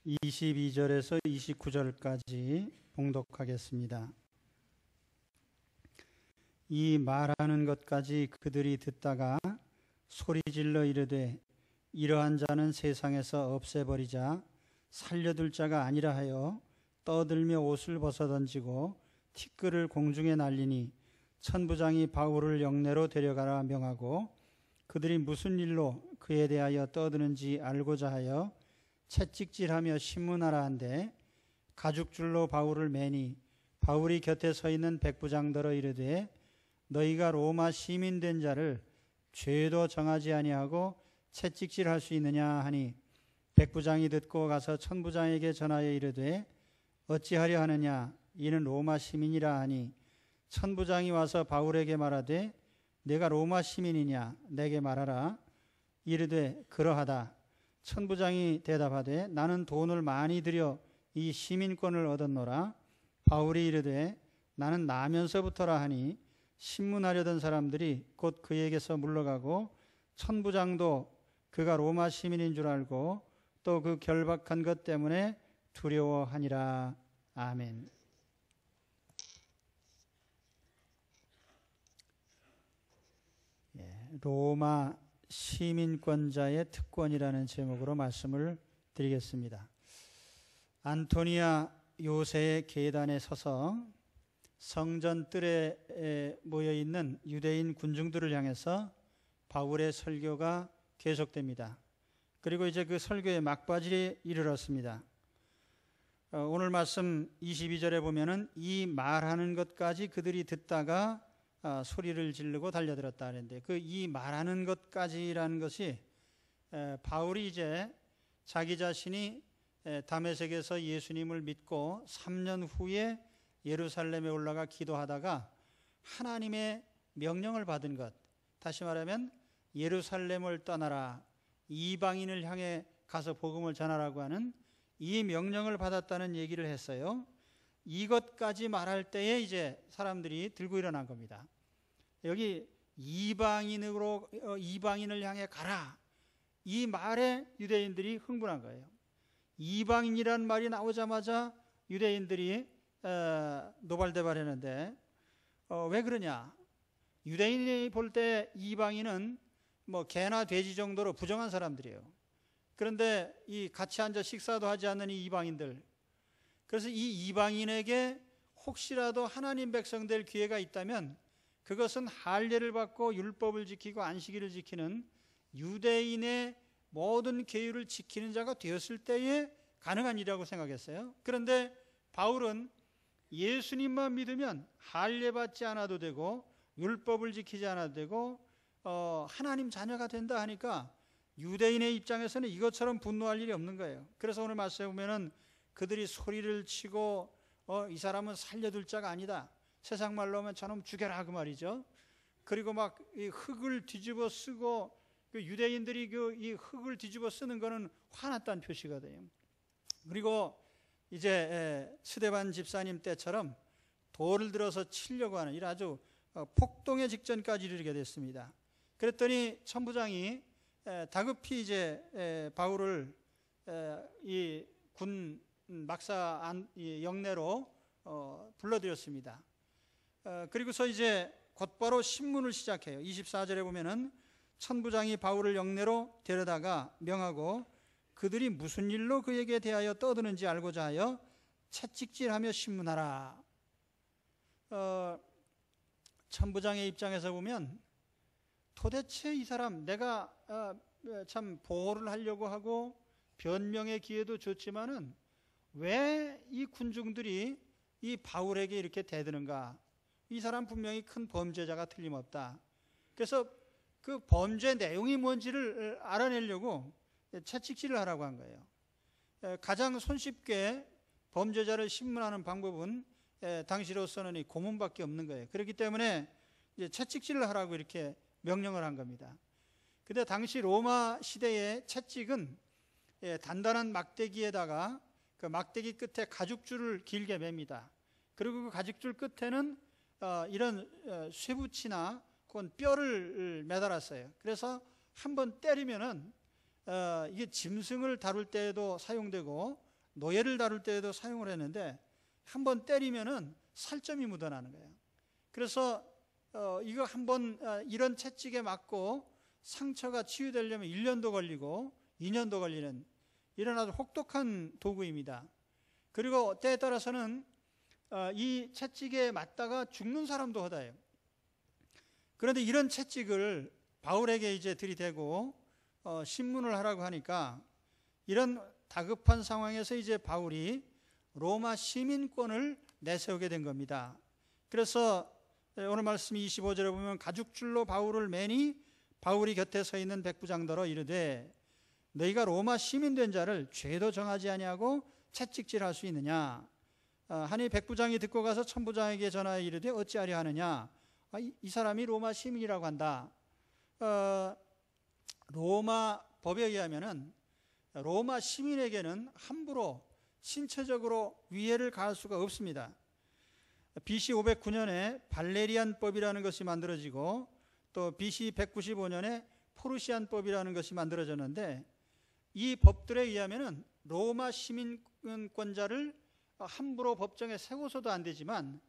22절에서 29절까지 봉독하겠습니다. 이 말하는 것까지 그들이 듣다가 소리질러 이르되 이러한 자는 세상에서 없애버리자 살려둘 자가 아니라 하여 떠들며 옷을 벗어던지고 티끌을 공중에 날리니 천부장이 바울을 영내로 데려가라 명하고 그들이 무슨 일로 그에 대하여 떠드는지 알고자 하여 채찍질하며 신문하라 한데 가죽줄로 바울을 매니 바울이 곁에 서 있는 백부장더러 이르되 너희가 로마 시민 된 자를 죄도 정하지 아니하고 채찍질할 수 있느냐 하니 백부장이 듣고 가서 천부장에게 전하여 이르되 어찌하려 하느냐 이는 로마 시민이라 하니 천부장이 와서 바울에게 말하되 내가 로마 시민이냐 내게 말하라. 이르되 그러하다. 천부장이 대답하되 나는 돈을 많이 들여 이 시민권을 얻었노라. 바울이 이르되 나는 나면서부터라 하니 신문하려던 사람들이 곧 그에게서 물러가고 천부장도 그가 로마 시민인 줄 알고 또 그 결박한 것 때문에 두려워하니라. 아멘. 로마 시민권자의 특권이라는 제목으로 말씀을 드리겠습니다. 안토니아 요새의 계단에 서서 성전 뜰에 모여있는 유대인 군중들을 향해서 바울의 설교가 계속됩니다. 그리고 이제 그 설교의 막바지에 이르렀습니다. 오늘 말씀 22절에 보면은 이 말하는 것까지 그들이 듣다가 소리를 지르고 달려들었다 하는데 그 이 말하는 것까지라는 것이 바울이 이제 자기 자신이 다메섹에서 예수님을 믿고 3년 후에 예루살렘에 올라가 기도하다가 하나님의 명령을 받은 것, 다시 말하면 예루살렘을 떠나라, 이방인을 향해 가서 복음을 전하라고 하는 이 명령을 받았다는 얘기를 했어요. 이것까지 말할 때에 이제 사람들이 들고 일어난 겁니다. 여기 이방인을 향해 가라, 이 말에 유대인들이 흥분한 거예요. 이방인이라는 말이 나오자마자 유대인들이 노발대발했는데 왜 그러냐? 유대인이 볼 때 이방인은 뭐 개나 돼지 정도로 부정한 사람들이에요. 그런데 이 같이 앉아 식사도 하지 않는 이 이방인들, 그래서 이 이방인에게 혹시라도 하나님 백성 될 기회가 있다면 그것은 할례를 받고 율법을 지키고 안식일을 지키는 유대인의 모든 계율을 지키는 자가 되었을 때에 가능한 일이라고 생각했어요. 그런데 바울은 예수님만 믿으면 할례 받지 않아도 되고 율법을 지키지 않아도 되고 하나님 자녀가 된다 하니까 유대인의 입장에서는 이것처럼 분노할 일이 없는 거예요. 그래서 오늘 말씀에 보면은 그들이 소리를 치고 이 사람은 살려둘 자가 아니다, 세상 말로 하면 저놈 죽여라 그 말이죠. 그리고 막 이 흙을 뒤집어 쓰고 그 유대인들이 이 흙을 뒤집어 쓰는 거는 화났다는 표시가 돼요. 그리고 이제 스데반 집사님 때처럼 돌을 들어서 치려고 하는 일, 아주 폭동의 직전까지 이르게 됐습니다. 그랬더니 천부장이 다급히 이제 바울을 이 군 막사 영내로 불러들였습니다. 그리고서 이제 곧바로 신문을 시작해요. 24절에 보면은 천부장이 바울을 영내로 데려다가 명하고 그들이 무슨 일로 그에게 대하여 떠드는지 알고자 하여 채찍질하며 신문하라. 천부장의 입장에서 보면 도대체 이 사람, 내가 참 보호를 하려고 하고 변명의 기회도 줬지만은 왜 이 군중들이 이 바울에게 이렇게 대드는가? 이 사람 분명히 큰 범죄자가 틀림없다. 그래서 그 범죄 내용이 뭔지를 알아내려고 채찍질을 하라고 한 거예요. 가장 손쉽게 범죄자를 신문하는 방법은 당시로서는 이 고문밖에 없는 거예요. 그렇기 때문에 이제 채찍질을 하라고 이렇게 명령을 한 겁니다. 근데 당시 로마 시대의 채찍은 단단한 막대기에다가 그 막대기 끝에 가죽줄을 길게 맵니다. 그리고 그 가죽줄 끝에는 이런 쇠붙이나 그건 뼈를 매달았어요. 그래서 한번 때리면은 이게 짐승을 다룰 때에도 사용되고 노예를 다룰 때에도 사용을 했는데 한번 때리면은 살점이 묻어나는 거예요. 그래서 이거 한번 이런 채찍에 맞고 상처가 치유되려면 1년도 걸리고 2년도 걸리는 이런 아주 혹독한 도구입니다. 그리고 때에 따라서는 이 채찍에 맞다가 죽는 사람도 허다해요. 그런데 이런 채찍을 바울에게 이제 들이대고 신문을 하라고 하니까 이런 다급한 상황에서 이제 바울이 로마 시민권을 내세우게 된 겁니다. 그래서 오늘 말씀 25절에 보면 가죽줄로 바울을 매니 바울이 곁에 서 있는 백부장더러 이르되 너희가 로마 시민 된 자를 죄도 정하지 아니하고 채찍질할 수 있느냐 하니 백부장이 듣고 가서 천부장에게 전하여 이르되 어찌하려 하느냐. 이 사람이 로마 시민이라고 한다. 로마 법에 의하면은 로마 시민에게는 함부로 신체적으로 위해를 가할 수가 없습니다. BC 509년에 발레리안법이라는 것이 만들어지고 또 BC 195년에 포르시안법이라는 것이 만들어졌는데 이 법들에 의하면은 로마 시민권자를 함부로 법정에 세워서도 안 되지만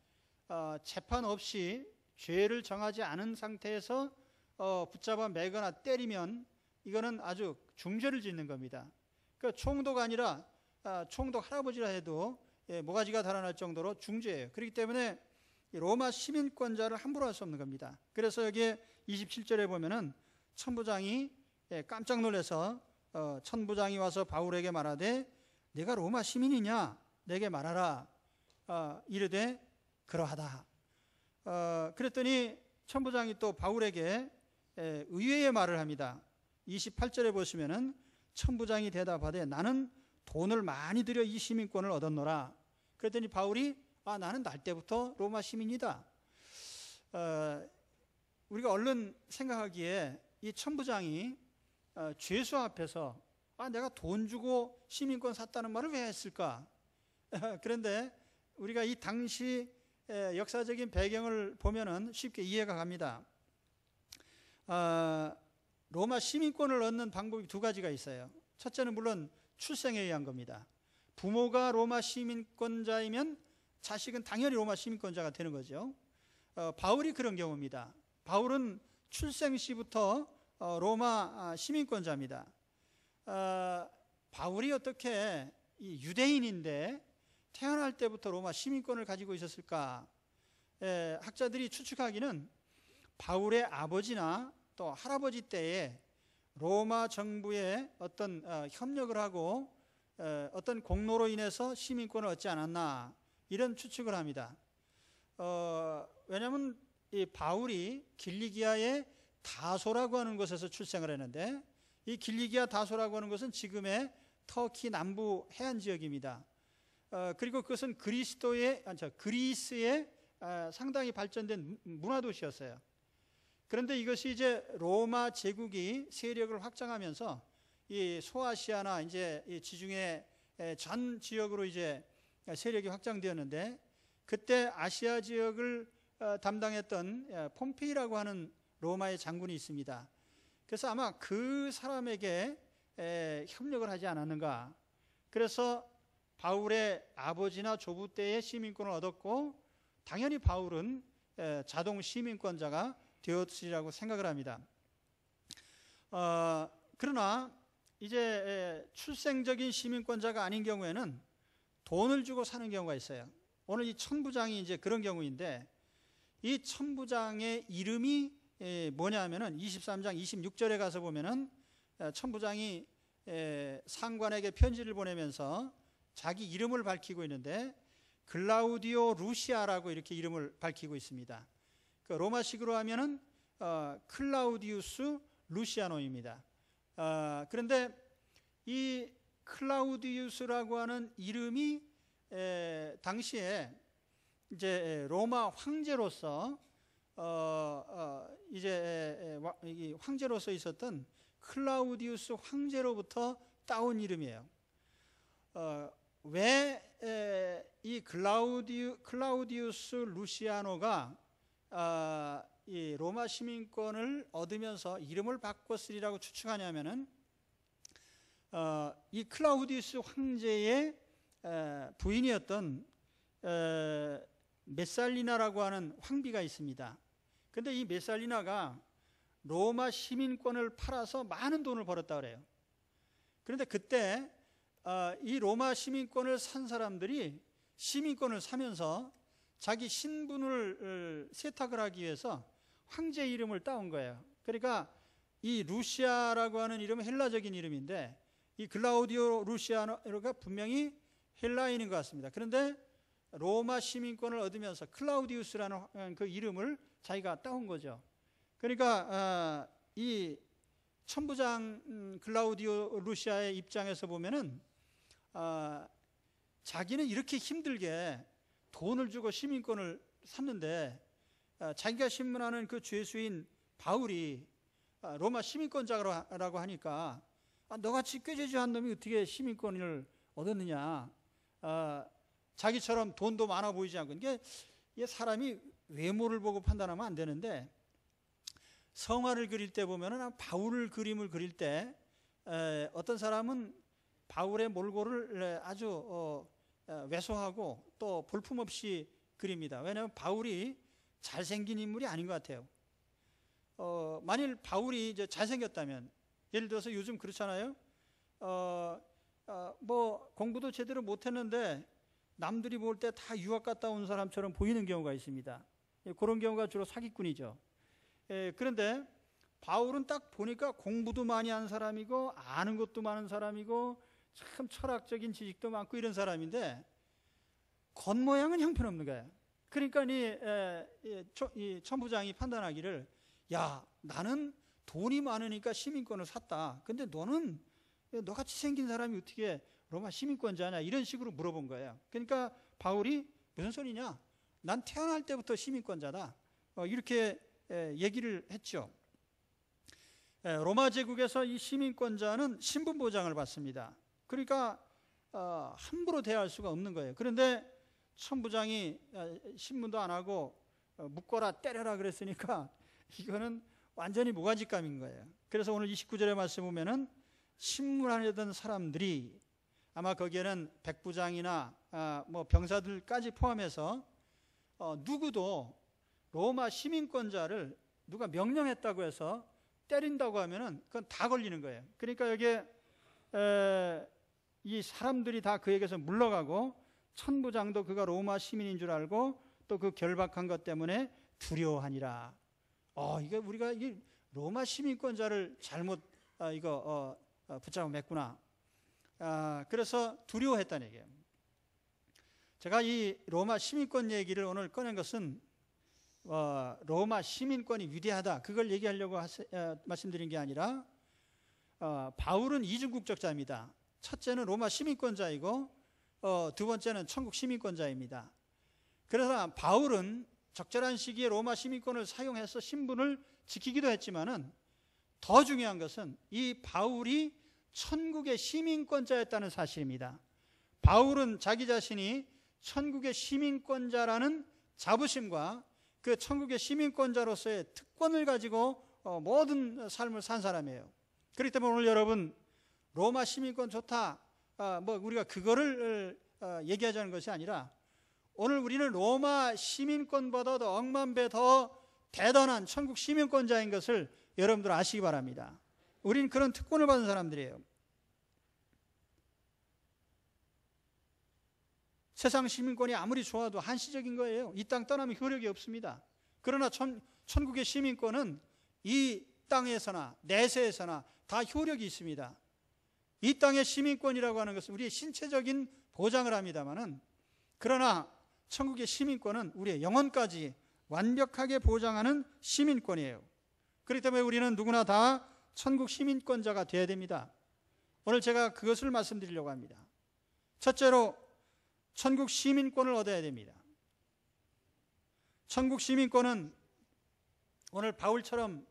재판 없이 죄를 정하지 않은 상태에서 붙잡아 매거나 때리면 이거는 아주 중죄를 짓는 겁니다. 그러니까 총독 아니라 총독 할아버지라 해도 모가지가 달아날 정도로 중죄예요. 그렇기 때문에 로마 시민권자를 함부로 할 수 없는 겁니다. 그래서 여기에 27절에 보면은 천부장이 깜짝 놀라서 천부장이 와서 바울에게 말하되 네가 로마 시민이냐 내게 말하라. 이르되 그러하다. 그랬더니 천부장이 또 바울에게 의외의 말을 합니다. 28절에 보시면은 천부장이 대답하되 나는 돈을 많이 들여 이 시민권을 얻었노라. 그랬더니 바울이 나는 날 때부터 로마 시민이다. 우리가 얼른 생각하기에 이 천부장이 죄수 앞에서 내가 돈 주고 시민권 샀다는 말을 왜 했을까? 그런데 우리가 이 당시 역사적인 배경을 보면은 쉽게 이해가 갑니다. 로마 시민권을 얻는 방법이 두 가지가 있어요. 첫째는 물론 출생에 의한 겁니다. 부모가 로마 시민권자이면 자식은 당연히 로마 시민권자가 되는 거죠. 바울이 그런 경우입니다. 바울은 출생 시부터 로마 시민권자입니다. 바울이 어떻게 유대인인데 태어날 때부터 로마 시민권을 가지고 있었을까? 학자들이 추측하기는 바울의 아버지나 또 할아버지 때에 로마 정부에 어떤 협력을 하고 어떤 공로로 인해서 시민권을 얻지 않았나 이런 추측을 합니다. 왜냐하면 이 바울이 길리기아의 다소라고 하는 곳에서 출생을 했는데 이 길리기아 다소라고 하는 것은 지금의 터키 남부 해안 지역입니다. 그리고 그것은 그리스의 상당히 발전된 문화도시였어요. 그런데 이것이 이제 로마 제국이 세력을 확장하면서 이 소아시아나 이제 이 지중해 전 지역으로 이제 세력이 확장되었는데 그때 아시아 지역을 담당했던 폼페이라고 하는 로마의 장군이 있습니다. 그래서 아마 그 사람에게 협력을 하지 않았는가. 그래서 바울의 아버지나 조부 때의 시민권을 얻었고 당연히 바울은 자동 시민권자가 되었으리라고 생각을 합니다. 그러나 이제 출생적인 시민권자가 아닌 경우에는 돈을 주고 사는 경우가 있어요. 오늘 이 천부장이 이제 그런 경우인데 이 천부장의 이름이 뭐냐면은 23장 26절에 가서 보면은 천부장이 상관에게 편지를 보내면서 자기 이름을 밝히고 있는데 글라우디오 루시아라고 이렇게 이름을 밝히고 있습니다. 그 로마식으로 하면은 클라우디우스 루시아노입니다. 그런데 이 클라우디우스라고 하는 이름이 당시에 이제 로마 황제로서 이제 황제로서 있었던 클라우디우스 황제로부터 따온 이름이에요. 왜 이 클라우디우스 루시아노가 이 로마 시민권을 얻으면서 이름을 바꿨으리라고 추측하냐면은 이 클라우디우스 황제의 부인이었던 메살리나라고 하는 황비가 있습니다. 그런데 이 메살리나가 로마 시민권을 팔아서 많은 돈을 벌었다 그래요. 그런데 그때 이 로마 시민권을 산 사람들이 시민권을 사면서 자기 신분을 세탁을 하기 위해서 황제 이름을 따온 거예요. 그러니까 이 루시아라고 하는 이름은 헬라적인 이름인데 이 글라우디오 루시아가 분명히 헬라인인 것 같습니다. 그런데 로마 시민권을 얻으면서 클라우디우스라는 그 이름을 자기가 따온 거죠. 그러니까 이 천부장 글라우디오 루시아의 입장에서 보면은 자기는 이렇게 힘들게 돈을 주고 시민권을 샀는데 자기가 신문하는 그 죄수인 바울이 로마 시민권자라고 하니까 너같이 꾀죄죄한 놈이 어떻게 시민권을 얻었느냐, 자기처럼 돈도 많아 보이지 않고. 이게 사람이 외모를 보고 판단하면 안 되는데, 성화를 그릴 때 보면은 바울 그림을 그릴 때 어떤 사람은 바울의 몰골을 아주 왜소하고 또 볼품없이 그립니다. 왜냐하면 바울이 잘생긴 인물이 아닌 것 같아요. 만일 바울이 이제 잘생겼다면, 예를 들어서 요즘 그렇잖아요. 뭐 공부도 제대로 못했는데 남들이 볼 때 다 유학 갔다 온 사람처럼 보이는 경우가 있습니다. 그런 경우가 주로 사기꾼이죠. 그런데 바울은 딱 보니까 공부도 많이 한 사람이고 아는 것도 많은 사람이고 참 철학적인 지식도 많고 이런 사람인데 겉모양은 형편없는 거예요. 그러니까 이 천부장이 판단하기를, 야, 나는 돈이 많으니까 시민권을 샀다. 근데 너는 너같이 생긴 사람이 어떻게 로마 시민권자냐, 이런 식으로 물어본 거예요. 그러니까 바울이 무슨 소리냐, 난 태어날 때부터 시민권자다, 이렇게 얘기를 했죠. 로마 제국에서 이 시민권자는 신분 보장을 받습니다. 그러니까 함부로 대할 수가 없는 거예요. 그런데 천부장이 신문도 안 하고 묶어라 때려라 그랬으니까 이거는 완전히 무가직감인 거예요. 그래서 오늘 29절의 말씀 보면은 신문하려던 사람들이, 아마 거기에는 백부장이나 뭐 병사들까지 포함해서 누구도 로마 시민권자를 누가 명령했다고 해서 때린다고 하면은 그건 다 걸리는 거예요. 그러니까 여기에 이 사람들이 다 그에게서 물러가고, 천부장도 그가 로마 시민인 줄 알고 또 그 결박한 것 때문에 두려워하니라. 이게 우리가 이 로마 시민권자를 잘못 붙잡아 맸구나. 그래서 두려워했다는 얘기예요. 제가 이 로마 시민권 얘기를 오늘 꺼낸 것은 로마 시민권이 위대하다, 그걸 얘기하려고 말씀드린 게 아니라, 바울은 이중국적자입니다. 첫째는 로마 시민권자이고 두 번째는 천국 시민권자입니다. 그래서 바울은 적절한 시기에 로마 시민권을 사용해서 신분을 지키기도 했지만은 더 중요한 것은 이 바울이 천국의 시민권자였다는 사실입니다. 바울은 자기 자신이 천국의 시민권자라는 자부심과 그 천국의 시민권자로서의 특권을 가지고 모든 삶을 산 사람이에요. 그렇기 때문에 오늘 여러분, 로마 시민권 좋다, 뭐 우리가 그거를 얘기하자는 것이 아니라, 오늘 우리는 로마 시민권보다도 억만 배 더 대단한 천국 시민권자인 것을 여러분들 아시기 바랍니다. 우리는 그런 특권을 받은 사람들이에요. 세상 시민권이 아무리 좋아도 한시적인 거예요. 이 땅 떠나면 효력이 없습니다. 그러나 천국의 시민권은 이 땅에서나 내세에서나 다 효력이 있습니다. 이 땅의 시민권이라고 하는 것은 우리의 신체적인 보장을 합니다마는, 그러나 천국의 시민권은 우리의 영혼까지 완벽하게 보장하는 시민권이에요. 그렇기 때문에 우리는 누구나 다 천국 시민권자가 되어야 됩니다. 오늘 제가 그것을 말씀드리려고 합니다. 첫째로 천국 시민권을 얻어야 됩니다. 천국 시민권은 오늘 바울처럼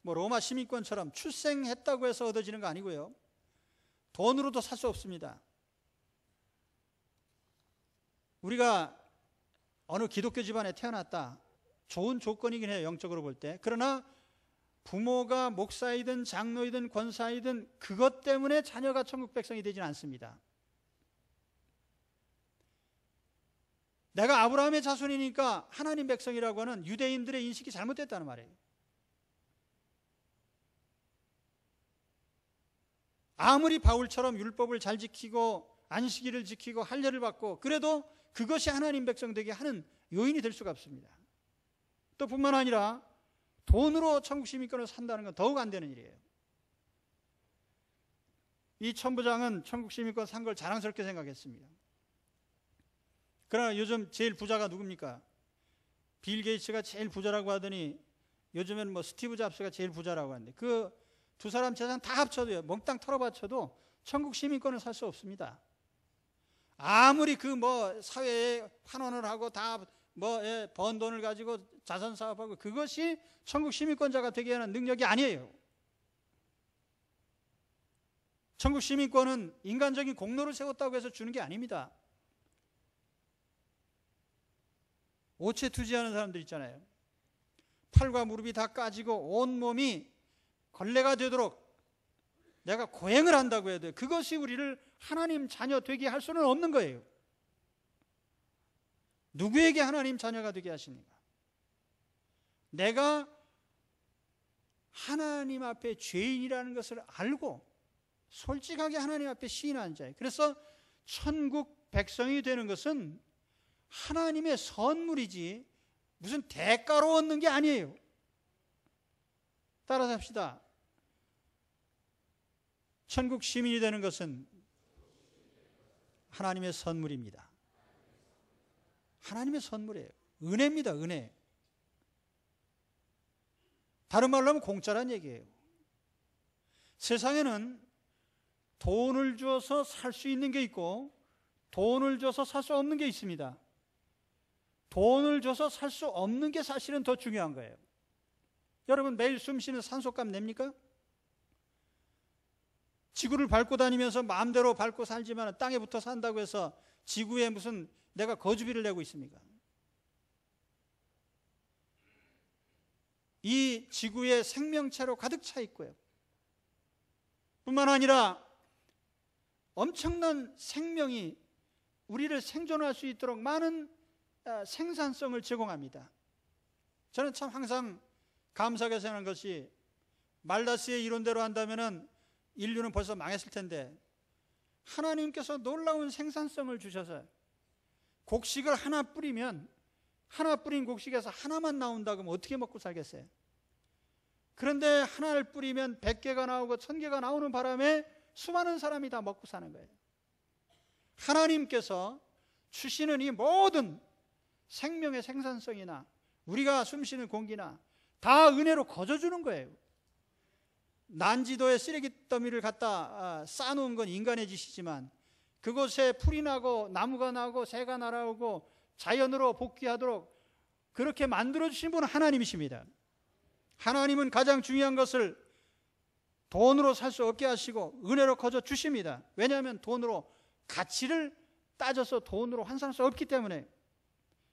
뭐 로마 시민권처럼 출생했다고 해서 얻어지는 거 아니고요, 돈으로도 살 수 없습니다. 우리가 어느 기독교 집안에 태어났다, 좋은 조건이긴 해요, 영적으로 볼 때. 그러나 부모가 목사이든 장로이든 권사이든 그것 때문에 자녀가 천국 백성이 되지는 않습니다. 내가 아브라함의 자손이니까 하나님 백성이라고 하는 유대인들의 인식이 잘못됐다는 말이에요. 아무리 바울처럼 율법을 잘 지키고 안식일을 지키고 할례를 받고 그래도 그것이 하나님 백성 되게 하는 요인이 될 수가 없습니다. 또 뿐만 아니라 돈으로 천국 시민권을 산다는 건 더욱 안 되는 일이에요. 이 천부장은 천국 시민권 산 걸 자랑스럽게 생각했습니다. 그러나 요즘 제일 부자가 누굽니까? 빌 게이츠가 제일 부자라고 하더니 요즘에는 뭐 스티브 잡스가 제일 부자라고 하는데 그 두 사람 재산 다 합쳐도요, 몽땅 털어바쳐도 천국 시민권을 살 수 없습니다. 아무리 그 뭐 사회에 환원을 하고 다 뭐 번 돈을 가지고 자선 사업하고 그것이 천국 시민권자가 되게 하는 능력이 아니에요. 천국 시민권은 인간적인 공로를 세웠다고 해서 주는 게 아닙니다. 오체 투지하는 사람들 있잖아요. 팔과 무릎이 다 까지고 온 몸이 걸레가 되도록 내가 고행을 한다고 해야 돼요. 그것이 우리를 하나님 자녀 되게 할 수는 없는 거예요. 누구에게 하나님 자녀가 되게 하십니까? 내가 하나님 앞에 죄인이라는 것을 알고 솔직하게 하나님 앞에 시인한 자예요. 그래서 천국 백성이 되는 것은 하나님의 선물이지 무슨 대가로 얻는 게 아니에요. 따라서 합시다. 천국 시민이 되는 것은 하나님의 선물입니다. 하나님의 선물이에요. 은혜입니다. 은혜. 다른 말로 하면 공짜란 얘기예요. 세상에는 돈을 주어서 살 수 있는 게 있고 돈을 줘서 살 수 없는 게 있습니다. 돈을 줘서 살 수 없는 게 사실은 더 중요한 거예요. 여러분 매일 숨 쉬는 산소값 냅니까? 지구를 밟고 다니면서 마음대로 밟고 살지만 땅에 붙어 산다고 해서 지구에 무슨 내가 거주비를 내고 있습니까? 이 지구에 생명체로 가득 차 있고요. 뿐만 아니라 엄청난 생명이 우리를 생존할 수 있도록 많은 생산성을 제공합니다. 저는 참 항상 감사하게 생각하는 것이 말다스의 이론대로 한다면은 인류는 벌써 망했을 텐데 하나님께서 놀라운 생산성을 주셔서 곡식을 하나 뿌리면 하나 뿌린 곡식에서 하나만 나온다 그러면 어떻게 먹고 살겠어요? 그런데 하나를 뿌리면 100개가 나오고 1000개가 나오는 바람에 수많은 사람이 다 먹고 사는 거예요. 하나님께서 주시는 이 모든 생명의 생산성이나 우리가 숨쉬는 공기나 다 은혜로 거저주는 거예요. 난지도에 쓰레기 더미를 갖다 쌓아놓은 건 인간의 짓이지만 그곳에 풀이 나고 나무가 나고 새가 날아오고 자연으로 복귀하도록 그렇게 만들어주신 분은 하나님이십니다. 하나님은 가장 중요한 것을 돈으로 살 수 없게 하시고 은혜로 거저 주십니다. 왜냐하면 돈으로 가치를 따져서 돈으로 환산할 수 없기 때문에.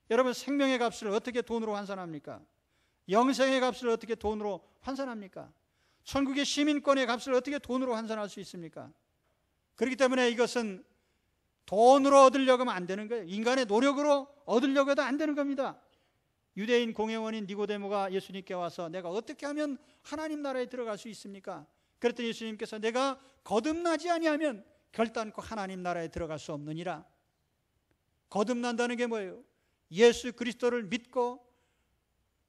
여러분 생명의 값을 어떻게 돈으로 환산합니까? 영생의 값을 어떻게 돈으로 환산합니까? 천국의 시민권의 값을 어떻게 돈으로 환산할 수 있습니까? 그렇기 때문에 이것은 돈으로 얻으려고 하면 안 되는 거예요. 인간의 노력으로 얻으려고 해도 안 되는 겁니다. 유대인 공회원인 니고데모가 예수님께 와서 내가 어떻게 하면 하나님 나라에 들어갈 수 있습니까? 그랬더니 예수님께서 내가 거듭나지 아니하면 결단코 하나님 나라에 들어갈 수 없느니라. 거듭난다는 게 뭐예요? 예수 그리스도를 믿고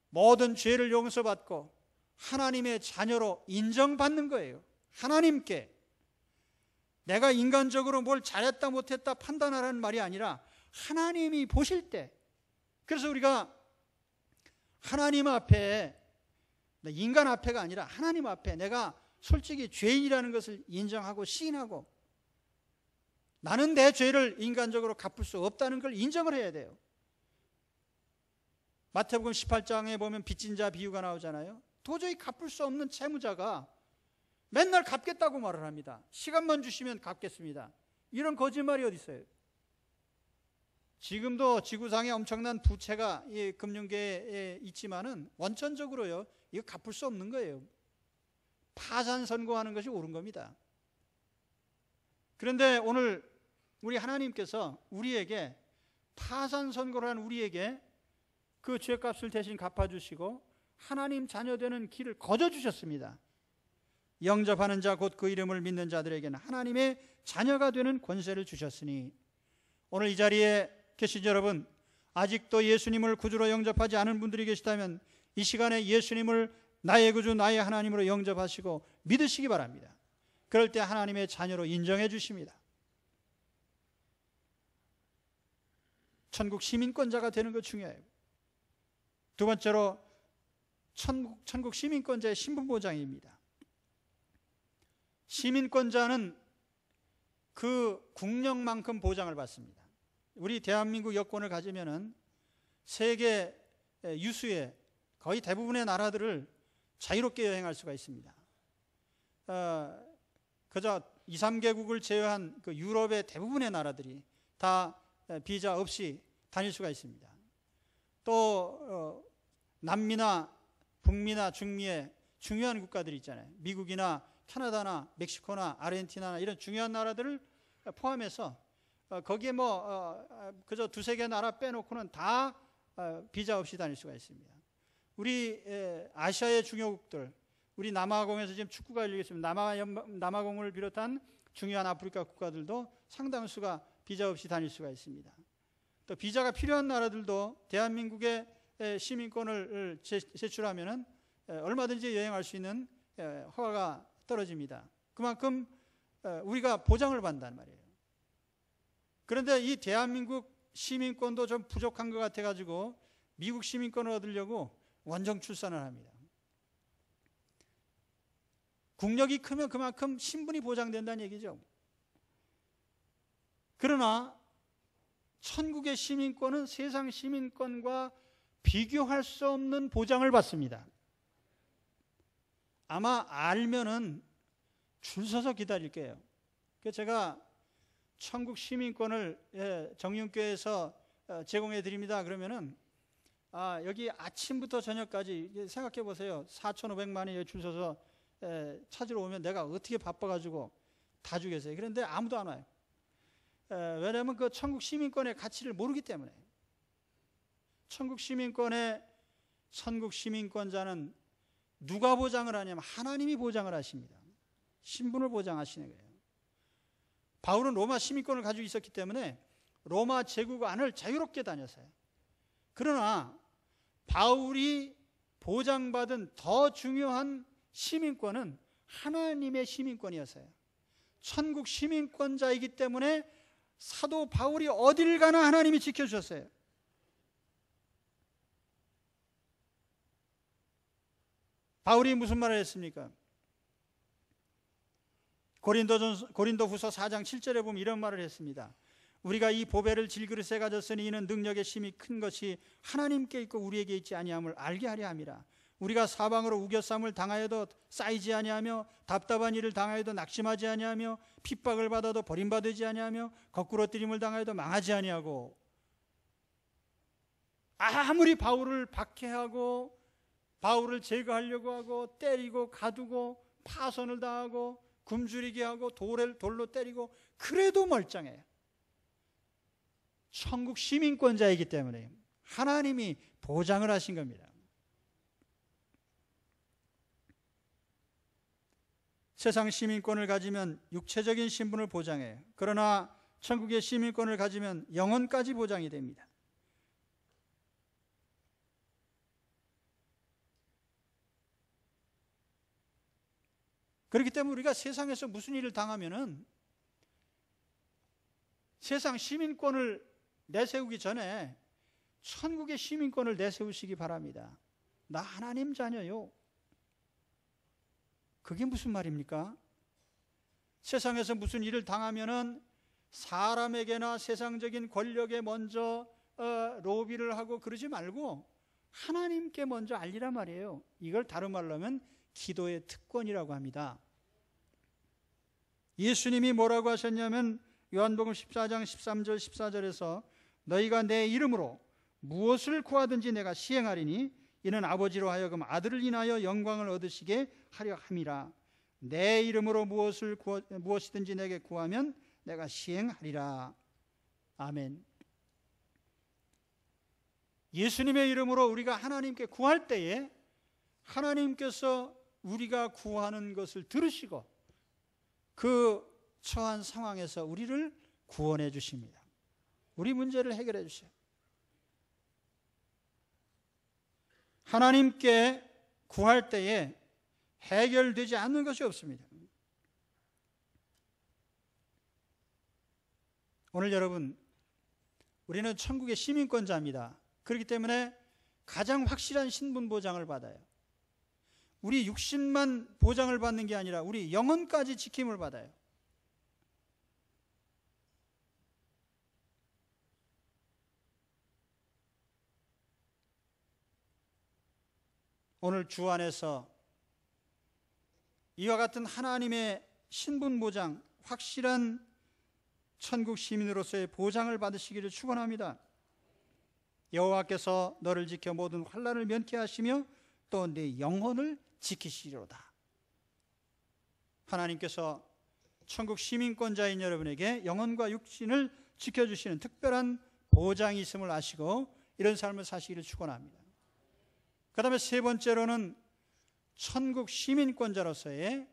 모든 죄를 용서받고 하나님의 자녀로 인정받는 거예요. 하나님께. 내가 인간적으로 뭘 잘했다 못했다 판단하라는 말이 아니라 하나님이 보실 때. 그래서 우리가 하나님 앞에, 인간 앞에가 아니라 하나님 앞에 내가 솔직히 죄인이라는 것을 인정하고 시인하고 나는 내 죄를 인간적으로 갚을 수 없다는 걸 인정을 해야 돼요. 마태복음 18장에 보면 빚진 자 비유가 나오잖아요. 도저히 갚을 수 없는 채무자가 맨날 갚겠다고 말을 합니다. 시간만 주시면 갚겠습니다. 이런 거짓말이 어디 있어요? 지금도 지구상에 엄청난 부채가 이 금융계에 있지만은 원천적으로요, 이거 갚을 수 없는 거예요. 파산 선고하는 것이 옳은 겁니다. 그런데 오늘 우리 하나님께서 우리에게 파산 선고를 한 우리에게 그 죄값을 대신 갚아주시고 하나님 자녀 되는 길을 거저주셨습니다. 영접하는 자 곧 그 이름을 믿는 자들에게는 하나님의 자녀가 되는 권세를 주셨으니, 오늘 이 자리에 계신 여러분, 아직도 예수님을 구주로 영접하지 않은 분들이 계시다면 이 시간에 예수님을 나의 구주 나의 하나님으로 영접하시고 믿으시기 바랍니다. 그럴 때 하나님의 자녀로 인정해 주십니다. 천국 시민권자가 되는 것 중요해요. 두 번째로 천국 시민권자의 신분보장입니다. 시민권자는 그 국력만큼 보장을 받습니다. 우리 대한민국 여권을 가지면은 세계 유수의 거의 대부분의 나라들을 자유롭게 여행할 수가 있습니다. 그저 2, 3개국을 제외한 그 유럽의 대부분의 나라들이 다 비자 없이 다닐 수가 있습니다. 또 남미나 북미나 중미의 중요한 국가들이 있잖아요. 미국이나 캐나다나 멕시코나 아르헨티나나 이런 중요한 나라들을 포함해서 거기에 그저 두세 개 나라 빼놓고는 다 비자 없이 다닐 수가 있습니다. 우리 아시아의 중요국들, 우리 남아공에서 지금 축구가 열리고 있습니다. 남아공을 비롯한 중요한 아프리카 국가들도 상당수가 비자 없이 다닐 수가 있습니다. 또 비자가 필요한 나라들도 대한민국의 시민권을 제출하면은 얼마든지 여행할 수 있는 허가가 떨어집니다. 그만큼 우리가 보장을 받는단 말이에요. 그런데 이 대한민국 시민권도 좀 부족한 것 같아가지고 미국 시민권을 얻으려고 원정 출산을 합니다. 국력이 크면 그만큼 신분이 보장된다는 얘기죠. 그러나 천국의 시민권은 세상 시민권과 비교할 수 없는 보장을 받습니다. 아마 알면은 줄 서서 기다릴 거예요. 그래서 제가 천국 시민권을 정윤교회에서 제공해 드립니다. 그러면은 여기 아침부터 저녁까지 생각해 보세요. 4,500만이 줄 서서 찾으러 오면 내가 어떻게 바빠가지고 다 주겠어요. 그런데 아무도 안 와요. 왜냐하면 그 천국 시민권의 가치를 모르기 때문에. 천국 시민권자는 누가 보장을 하냐면 하나님이 보장을 하십니다. 신분을 보장하시는 거예요. 바울은 로마 시민권을 가지고 있었기 때문에 로마 제국 안을 자유롭게 다녔어요. 그러나 바울이 보장받은 더 중요한 시민권은 하나님의 시민권이었어요. 천국 시민권자이기 때문에 사도 바울이 어딜 가나 하나님이 지켜주셨어요. 바울이 무슨 말을 했습니까? 고린도후서 4장 7절에 보면 이런 말을 했습니다. 우리가 이 보배를 질그릇에 가졌으니 이는 능력의 심이 큰 것이 하나님께 있고 우리에게 있지 아니함을 알게 하려 함이라. 우리가 사방으로 우겨쌈을 당하여도 쌓이지 아니하며 답답한 일을 당하여도 낙심하지 아니하며 핍박을 받아도 버림받지 아니하며 거꾸로 뜨림을 당하여도 망하지 아니하고, 아무리 바울을 박해하고 바울을 제거하려고 하고 때리고 가두고 파선을 당하고 굶주리게 하고 돌로 때리고 그래도 멀쩡해요. 천국 시민권자이기 때문에 하나님이 보장을 하신 겁니다. 세상 시민권을 가지면 육체적인 신분을 보장해요. 그러나 천국의 시민권을 가지면 영혼까지 보장이 됩니다. 그렇기 때문에 우리가 세상에서 무슨 일을 당하면은 세상 시민권을 내세우기 전에 천국의 시민권을 내세우시기 바랍니다. 나 하나님 자녀요. 그게 무슨 말입니까? 세상에서 무슨 일을 당하면은 사람에게나 세상적인 권력에 먼저 로비를 하고 그러지 말고 하나님께 먼저 알리라 말이에요. 이걸 다른 말로 하면 기도의 특권이라고 합니다. 예수님이 뭐라고 하셨냐면 요한복음 14장 13절 14절에서 너희가 내 이름으로 무엇을 구하든지 내가 시행하리니 이는 아버지로 하여금 아들을 인하여 영광을 얻으시게 하려 함이라. 내 이름으로 무엇이든지 내게 구하면 내가 시행하리라. 아멘. 예수님의 이름으로 우리가 하나님께 구할 때에 하나님께서 우리가 구하는 것을 들으시고 그 처한 상황에서 우리를 구원해 주십니다. 우리 문제를 해결해 주셔요. 하나님께 구할 때에 해결되지 않는 것이 없습니다. 오늘 여러분, 우리는 천국의 시민권자입니다. 그렇기 때문에 가장 확실한 신분 보장을 받아요. 우리 육신만 보장을 받는 게 아니라 우리 영혼까지 지킴을 받아요. 오늘 주 안에서 이와 같은 하나님의 신분 보장, 확실한 천국 시민으로서의 보장을 받으시기를 축원합니다. 여호와께서 너를 지켜 모든 환난을 면케 하시며 또 네 영혼을 지키시리로다. 하나님께서 천국 시민권자인 여러분에게 영혼과 육신을 지켜주시는 특별한 보장이 있음을 아시고 이런 삶을 사시기를 축원합니다. 그 다음에 세 번째로는 천국 시민권자로서의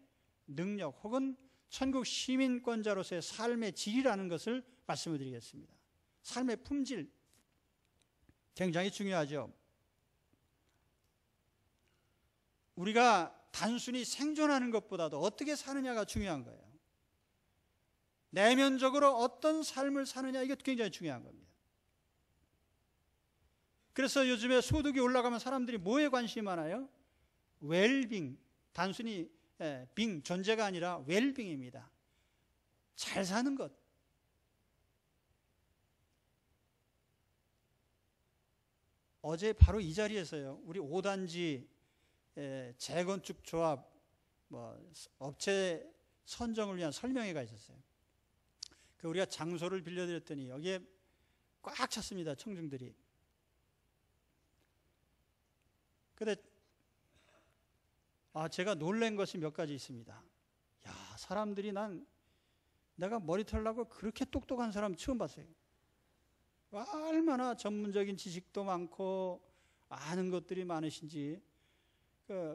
능력 혹은 천국 시민권자로서의 삶의 질이라는 것을 말씀을 드리겠습니다. 삶의 품질, 굉장히 중요하죠. 우리가 단순히 생존하는 것보다도 어떻게 사느냐가 중요한 거예요. 내면적으로 어떤 삶을 사느냐, 이게 굉장히 중요한 겁니다. 그래서 요즘에 소득이 올라가면 사람들이 뭐에 관심이 많아요? 웰빙, 단순히 빙, 존재가 아니라 웰빙입니다. 잘 사는 것. 어제 바로 이 자리에서요, 우리 5단지 재건축 조합 업체 선정을 위한 설명회가 있었어요. 우리가 장소를 빌려드렸더니 여기에 꽉 찼습니다, 청중들이. 근데 제가 놀란 것이 몇 가지 있습니다. 야, 사람들이 내가 머리털 나고 그렇게 똑똑한 사람 처음 봤어요. 얼마나 전문적인 지식도 많고 아는 것들이 많으신지.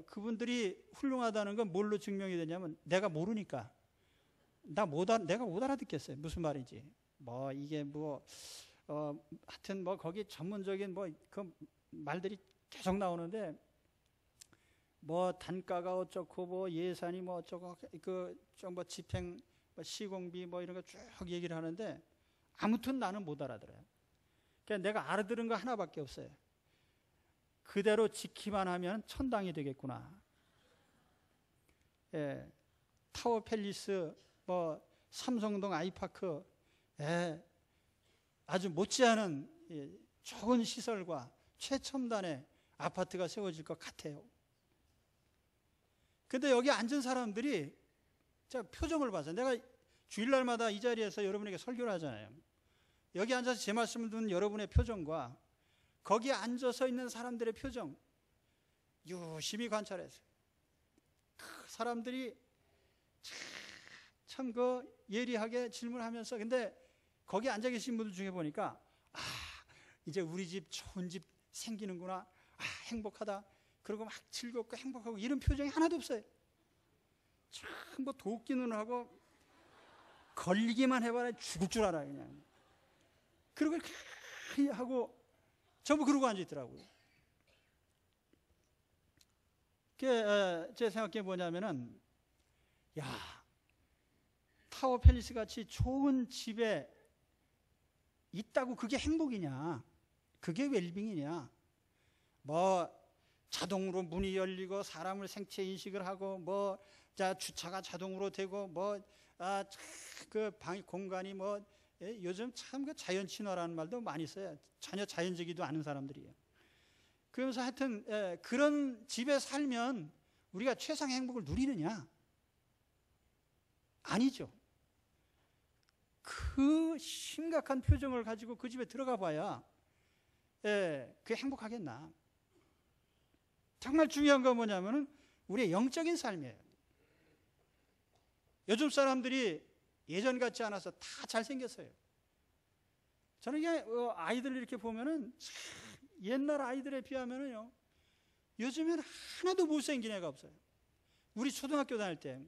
그분들이 훌륭하다는 건 뭘로 증명이 되냐면 내가 모르니까. 내가 못 알아듣겠어요. 무슨 말인지. 이게 하여튼 거기 전문적인 그 말들이 계속 나오는데 단가가 어쩌고 예산이 어쩌고 집행 시공비 이런 거 쭉 얘기를 하는데 아무튼 나는 못 알아들어요. 그러니까 내가 알아들은 거 하나밖에 없어요. 그대로 지키만 하면 천당이 되겠구나. 타워 팰리스, 삼성동 아이파크, 아주 못지않은 좋은 시설과 최첨단의 아파트가 세워질 것 같아요. 근데 여기 앉은 사람들이 제가 표정을 봐서, 내가 주일날마다 이 자리에서 여러분에게 설교를 하잖아요. 여기 앉아서 제 말씀을 듣는 여러분의 표정과 거기에 앉아서 있는 사람들의 표정 유심히 관찰했어요. 사람들이 참 예리하게 질문하면서, 근데 거기 앉아 계신 분들 중에 보니까 이제 우리 집 좋은 집 생기는구나, 행복하다, 그리고 막 즐겁고 행복하고 이런 표정이 하나도 없어요. 참 도끼는 하고 걸리기만 해봐야 죽을 줄 알아요, 그냥. 그리고 하고 전부 그러고 앉아 있더라고요. 제 생각해 뭐냐면은, 타워 팰리스 같이 좋은 집에 있다고 그게 행복이냐? 그게 웰빙이냐? 자동으로 문이 열리고 사람을 생체 인식을 하고 주차가 자동으로 되고 공간이 요즘 참 자연 친화라는 말도 많이 써요. 전혀 자연적이도 않은 사람들이에요. 그러면서 하여튼 그런 집에 살면 우리가 최상의 행복을 누리느냐? 아니죠. 그 심각한 표정을 가지고 그 집에 들어가 봐야 그게 행복하겠나? 정말 중요한 건 뭐냐면은 우리의 영적인 삶이에요. 요즘 사람들이 예전 같지 않아서 다 잘생겼어요. 저는 이게 아이들 이렇게 보면은 옛날 아이들에 비하면요, 요즘에는 하나도 못생긴 애가 없어요. 우리 초등학교 다닐 때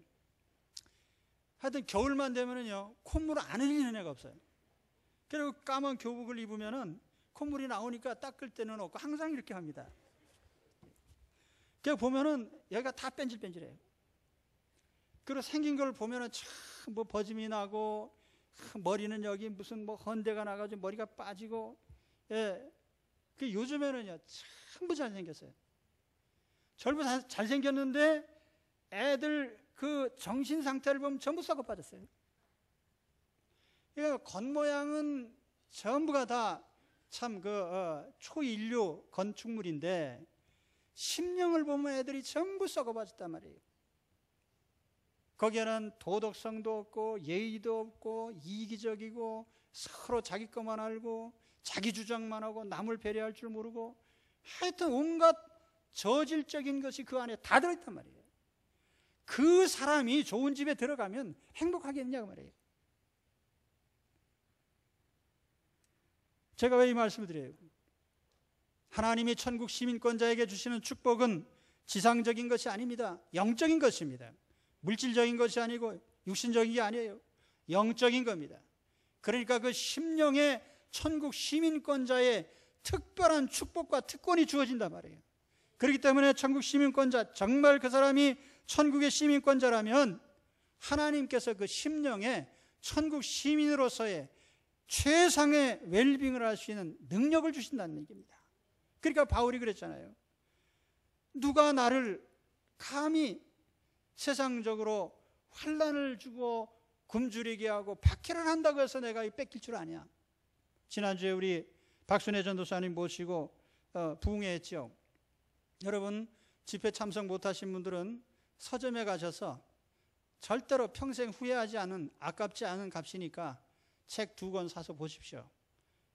하여튼 겨울만 되면은요, 콧물 안 흘리는 애가 없어요. 그리고 까만 교복을 입으면은 콧물이 나오니까 닦을 때는 없고 항상 이렇게 합니다. 그냥 보면은 여기가 다 뺀질뺀질해요. 그리고 생긴 걸 보면은 참 뭐 버짐이 나고, 머리는 여기 무슨 뭐 헌대가 나가지고 머리가 빠지고, 예. 그 요즘에는요, 전부 잘생겼어요. 전부 잘생겼는데 애들 그 정신 상태를 보면 전부 썩어 빠졌어요. 그러니까 겉모양은 전부가 다 참 초인류 건축물인데 심령을 보면 애들이 전부 썩어 빠졌단 말이에요. 거기에는 도덕성도 없고 예의도 없고 이기적이고 서로 자기 것만 알고 자기 주장만 하고 남을 배려할 줄 모르고 하여튼 온갖 저질적인 것이 그 안에 다 들어있단 말이에요. 그 사람이 좋은 집에 들어가면 행복하겠냐고 말이에요. 제가 왜 이 말씀을 드려요? 하나님이 천국 시민권자에게 주시는 축복은 지상적인 것이 아닙니다. 영적인 것입니다. 물질적인 것이 아니고 육신적인 게 아니에요. 영적인 겁니다. 그러니까 그 심령의 천국 시민권자의 특별한 축복과 특권이 주어진단 말이에요. 그렇기 때문에 천국 시민권자, 정말 그 사람이 천국의 시민권자라면 하나님께서 그 심령에 천국 시민으로서의 최상의 웰빙을 할 수 있는 능력을 주신다는 얘기입니다. 그러니까 바울이 그랬잖아요. 누가 나를 감히 세상적으로 환난을 주고 굶주리게 하고 박해를 한다고 해서 내가 뺏길 줄 아냐. 지난주에 우리 박순애 전도사님 모시고 부흥회했죠. 여러분 집회 참석 못하신 분들은 서점에 가셔서 절대로 평생 후회하지 않은, 아깝지 않은 값이니까 책 2권 사서 보십시오.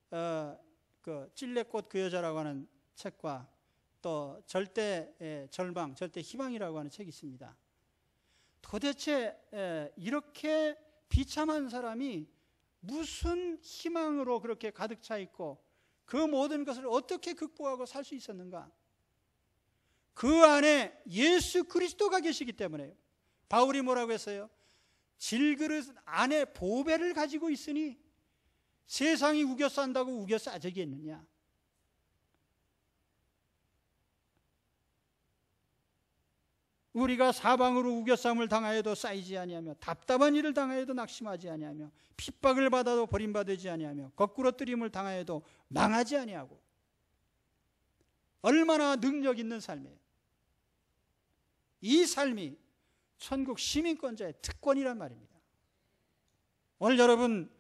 그 찔레꽃 그 여자라고 하는 책과 또 절대 절망, 절대 희망이라고 하는 책이 있습니다. 도대체 이렇게 비참한 사람이 무슨 희망으로 그렇게 가득 차 있고 그 모든 것을 어떻게 극복하고 살 수 있었는가? 그 안에 예수 그리스도가 계시기 때문에요. 바울이 뭐라고 했어요? 질그릇 안에 보배를 가지고 있으니 세상이 우겨 싼다고 우겨 싸지겠느냐? 우리가 사방으로 우겨쌈을 당하여도 쌓이지 아니하며 답답한 일을 당하여도 낙심하지 아니하며 핍박을 받아도 버림받지 아니하며 거꾸로 뜨림을 당하여도 망하지 아니하고, 얼마나 능력 있는 삶이에요. 이 삶이 천국 시민권자의 특권이란 말입니다. 오늘 여러분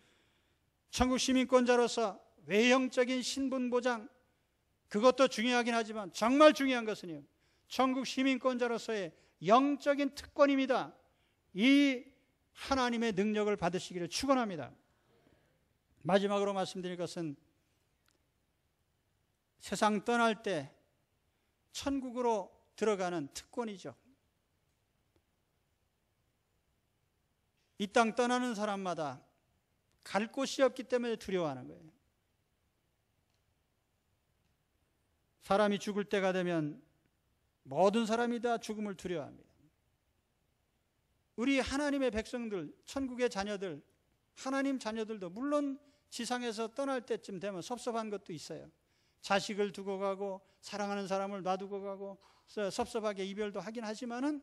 천국 시민권자로서 외형적인 신분 보장, 그것도 중요하긴 하지만 정말 중요한 것은요, 천국 시민권자로서의 영적인 특권입니다. 이 하나님의 능력을 받으시기를 축원합니다. 마지막으로 말씀드릴 것은 세상 떠날 때 천국으로 들어가는 특권이죠. 이 땅 떠나는 사람마다 갈 곳이 없기 때문에 두려워하는 거예요. 사람이 죽을 때가 되면 모든 사람이 다 죽음을 두려워합니다. 우리 하나님의 백성들, 천국의 자녀들, 하나님 자녀들도 물론 지상에서 떠날 때쯤 되면 섭섭한 것도 있어요. 자식을 두고 가고 사랑하는 사람을 놔두고 가고 섭섭하게 이별도 하긴 하지만은,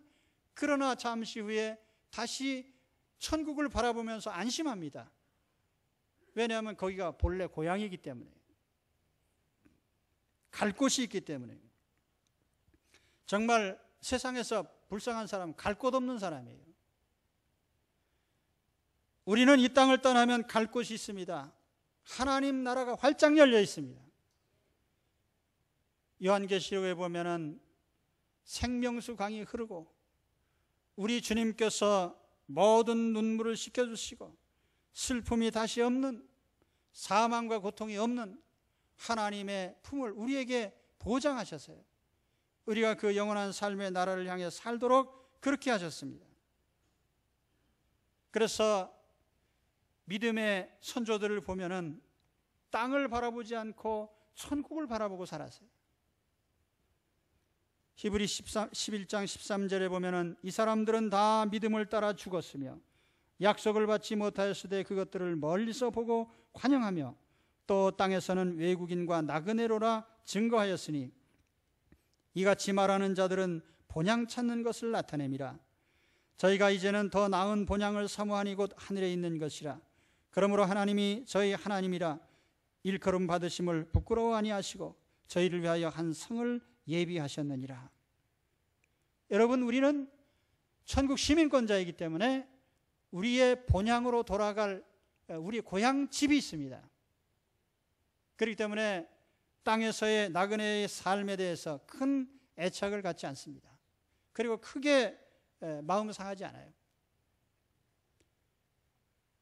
그러나 잠시 후에 다시 천국을 바라보면서 안심합니다. 왜냐하면 거기가 본래 고향이기 때문에, 갈 곳이 있기 때문에. 정말 세상에서 불쌍한 사람은 갈 곳 없는 사람이에요. 우리는 이 땅을 떠나면 갈 곳이 있습니다. 하나님 나라가 활짝 열려 있습니다. 요한계시록에 보면은 생명수 강이 흐르고 우리 주님께서 모든 눈물을 씻겨주시고 슬픔이 다시 없는, 사망과 고통이 없는 하나님의 품을 우리에게 보장하셨어요. 우리가 그 영원한 삶의 나라를 향해 살도록 그렇게 하셨습니다. 그래서 믿음의 선조들을 보면은 땅을 바라보지 않고 천국을 바라보고 살았어요. 히브리 11장 13절에 보면은 이 사람들은 다 믿음을 따라 죽었으며 약속을 받지 못하였으되 그것들을 멀리서 보고 관영하며 또 땅에서는 외국인과 나그네로라 증거하였으니 이같이 말하는 자들은 본향 찾는 것을 나타냄이라. 저희가 이제는 더 나은 본향을 사모하니 곧 하늘에 있는 것이라. 그러므로 하나님이 저희 하나님이라 일컬음 받으심을 부끄러워 아니하시고 저희를 위하여 한 성을 예비하셨느니라. 여러분, 우리는 천국 시민권자이기 때문에 우리의 본향으로 돌아갈 우리 고향 집이 있습니다. 그렇기 때문에 땅에서의 나그네의 삶에 대해서 큰 애착을 갖지 않습니다. 그리고 크게 마음 상하지 않아요.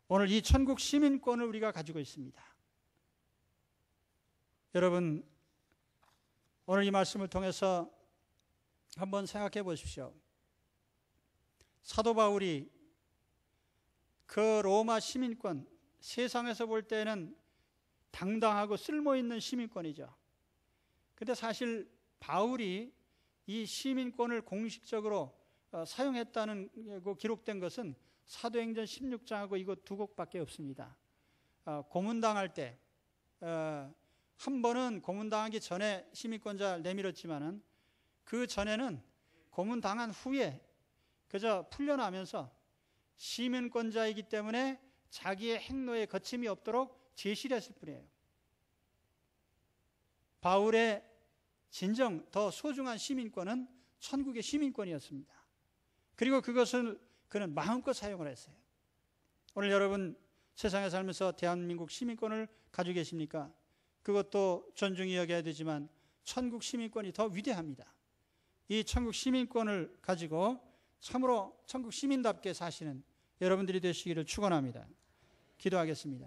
오늘 이 천국 시민권을 우리가 가지고 있습니다. 여러분, 오늘 이 말씀을 통해서 한번 생각해 보십시오. 사도 바울이 그 로마 시민권, 세상에서 볼 때는 당당하고 쓸모있는 시민권이죠. 근데 사실 바울이 이 시민권을 공식적으로 사용했다는 기록된 것은 사도행전 16장하고 이거 두 곡밖에 없습니다. 고문당할 때 한 번은 고문당하기 전에 시민권자 내밀었지만은 그 전에는 고문당한 후에 그저 풀려나면서 시민권자이기 때문에 자기의 행로에 거침이 없도록 제시를 했을 뿐이에요. 바울의 진정 더 소중한 시민권은 천국의 시민권이었습니다. 그리고 그것을 그는 마음껏 사용을 했어요. 오늘 여러분 세상에 살면서 대한민국 시민권을 가지고 계십니까? 그것도 존중히 여겨야 되지만 천국 시민권이 더 위대합니다. 이 천국 시민권을 가지고 참으로 천국 시민답게 사시는 여러분들이 되시기를 축원합니다. 기도하겠습니다.